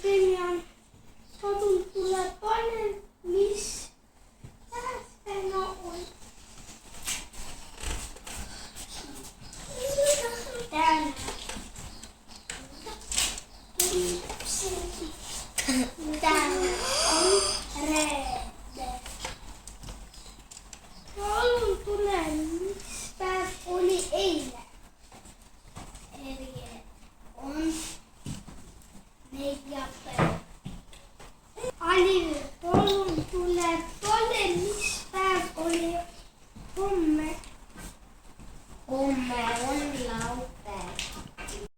Teidän kodun tulee toinen, missä päästänä on. Tänään. Tänään on reede. Kodun tulee, missä oli eilen. Eli on neljäpä. Ali, koulun tulee toinen, missä oli homme. Homme on laupäivä.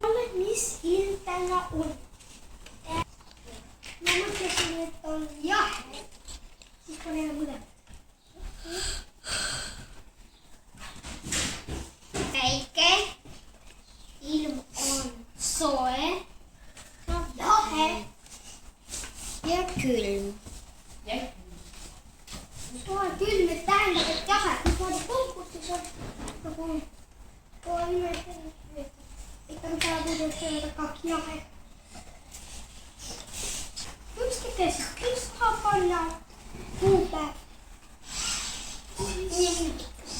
Olet missä iltana on. Mä muistin, että on jahde. Siis kun ei ole muuta. Päike. Ilma on soe. Jahe. Ja kylm. Tuo on kylmä täynnä, että jahe. Tuo on puhkutti, se on tuo on yleisesti. Että mitä on tullut sieltä kaksi jahe. Yksi tekee se kristaapalla puupää.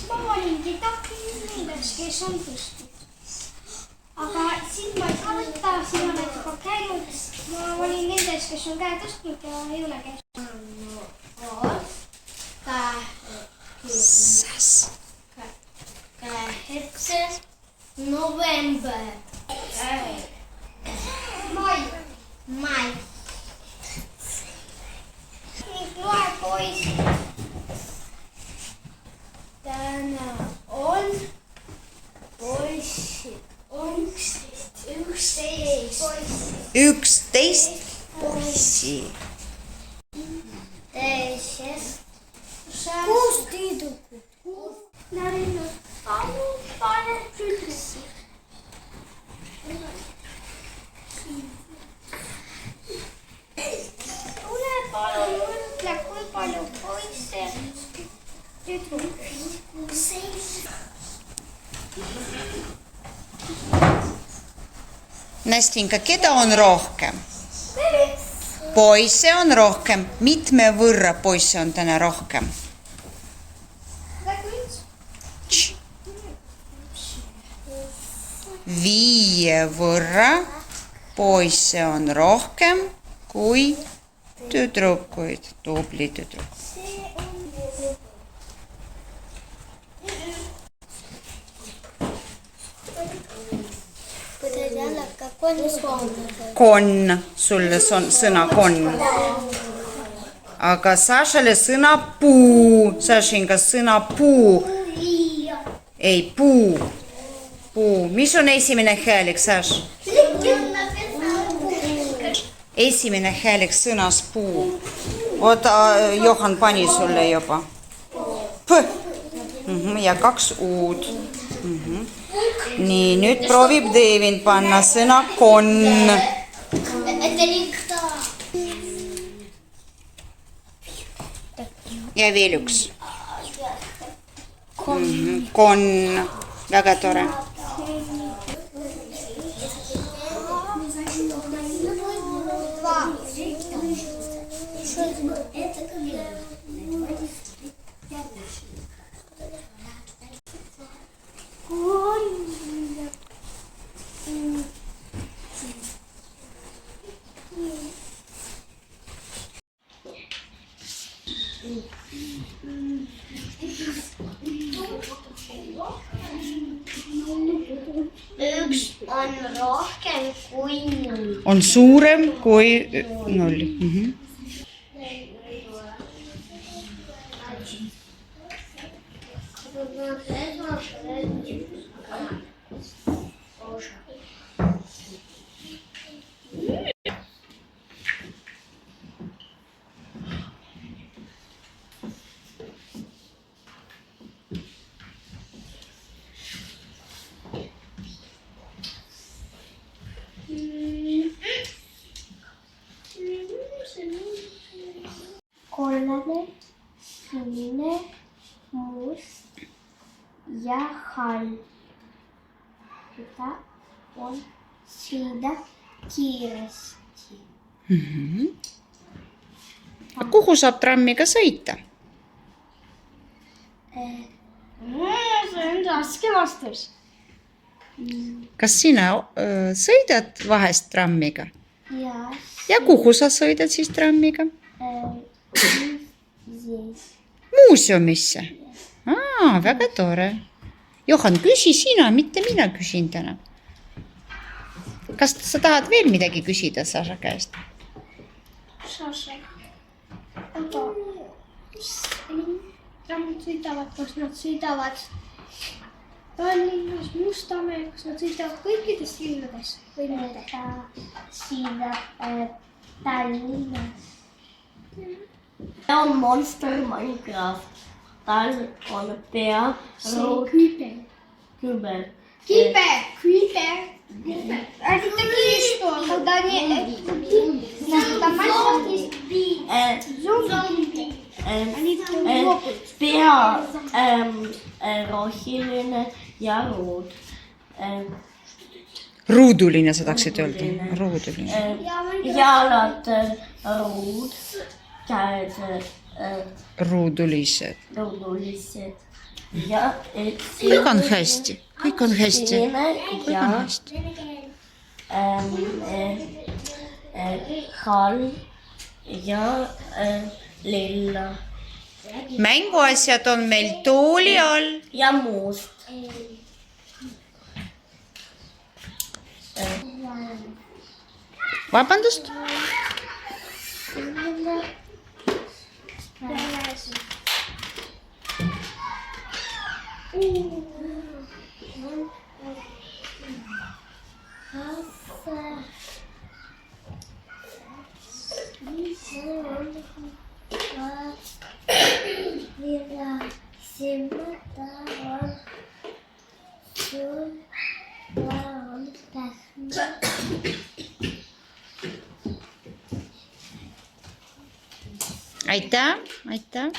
Mä olin jotakin niitä se on pystyt. Aga siin ma ei saleta, siin on juba käinud. Ma olin nendes, kes on käe tõstnud ja ei ole käinud. Kaheksa november. Mai. Nüüd loe poisid. Täna on poisid. 11 poissi. Kuus tiidukut. Näin on paljon tüdrukuid. Tule palun mõtle, kui palju poisse tüdrukuid. Nastinka, keda on rohkem? Poisse on rohkem. Mitme võrra poisse on täna rohkem? 5 võrra poisse on rohkem kui tüdrukuid. Tubli tüdruk. Konn, sulle on sõna konn. Aga Sašale sõna puu. Sašinka sõna puu. Ei, puu. Puu. Mis on esimene häälik, Saš? Esimene häälik sõnas puu. Oota, Johan pani sulle juba. P. Ja 2 uud. Nii, nüüd proovib Devin panna sõna konn. Ja veel üks. Konn. Väga tore. Üks on rohkem kui 0. On suurem kui 0. Kollane, sinine, must ja hall. Seda on sõida kiiresti. Kuhu saab trammiga sõita? See on raske vastus. Kas sina sõidad vahest trammiga? Ja. Ja kuhu sa sõidad siis trammiga? Здесь. Muuseumisse? Väga tore. Johan, küsi sina, mitte mina küsin täna. Kas sa tahad veel midagi küsida Saša käest? Saša. Aga trammid sõidavad, kas nad sõidavad Tallinnas, Mustamäel, kas nad sõidavad kõikides linnades või mitte? Sõidab Tallinnas. See on Monster Minecraft. Tal on pea Küber. küber. Küber. Это такие что? Когда они... Pea rohiline ja ruud. Ruuduline sa taksid öelda. Ruuduline. Jalad ruud, käed Ruudulised. ruudulised ja Kõik on hästi. Kõik on hästi. Kõik ja on hästi. hall ja lilla Mänguasjad on meil tooli all. ja muust. Vabandust? Aitäh, aitäh.